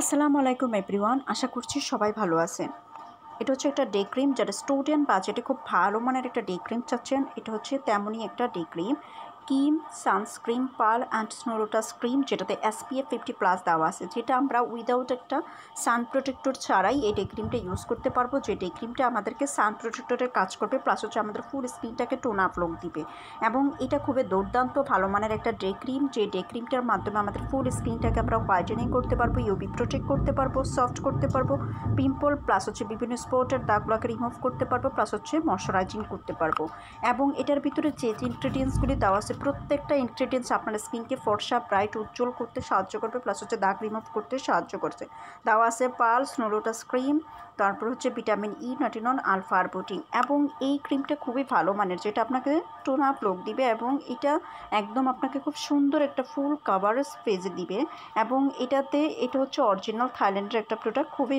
আসসালামু আলাইকুম এভরিওয়ান, আশা করছি সবাই ভালো আছেন। এটা হচ্ছে একটা ডে ক্রিম, যারা স্টুডেন্ট বাজেটে খুব ভালো মানের একটা ডে ক্রিম চাচ্ছেন। এটা হচ্ছে তেমনই একটা ডে ক্রিম, কিম sunscreen pearl and snow lotus cream, যেটাতে SPF 50+ দেওয়া আছে, যেটা আমরা উইদাউট একটা সান প্রোটেক্টর ছাড়াই এই ডে ক্রিমটা ইউজ করতে পারবো। যে ডে ক্রিমটা আমাদেরকে সান প্রোটেক্টরের কাজ করবে, প্লাস হচ্ছে আমাদের ফুল স্কিনটাকে টোন আপ লুক দিবে। এবং এটা খুবই দুর্দান্ত ভালো মানের একটা ডে ক্রিম, যে ডে ক্রিমটার মাধ্যমে আমাদের ফুল স্কিনটাকে আমরা হোয়াইটেনিং করতে পারবো, ইউভি প্রোটেক্ট করতে পারবো, সফট করতে পারবো, পিম্পল প্লাস হচ্ছে বিভিন্ন স্পটের দাগগুলোকে রিমুভ করতে পারবো, প্লাস হচ্ছে ময়শ্চারাইজিং করতে পারবো। এবং এটার ভিতরে যে ইনগ্রেডিয়েন্টসগুলি দেওয়া আছে, প্রত্যেকটা ইনগ্রেডিয়েন্টস আপনার স্কিনকে ফর্সা ব্রাইট উজ্জ্বল করতে সাহায্য করবে, প্লাস হচ্ছে দাগ রিমুভ করতে সাহায্য করছে। দেওয়া আছে পার্ল, স্নো লোটাস ক্রিম, তারপর হচ্ছে ভিটামিন ই, নাটিনন, আলফা আরবুটিন। এবং এই ক্রিমটা খুবই ভালো মানের, যেটা আপনাকে টোন আপ লুক দিবে এবং এটা একদম আপনাকে খুব সুন্দর একটা ফুল কাভারেজ পেজে দিবে। এবং এটা হচ্ছে অরিজিনাল থাইল্যান্ডের একটা প্রোডাক্ট, খুবই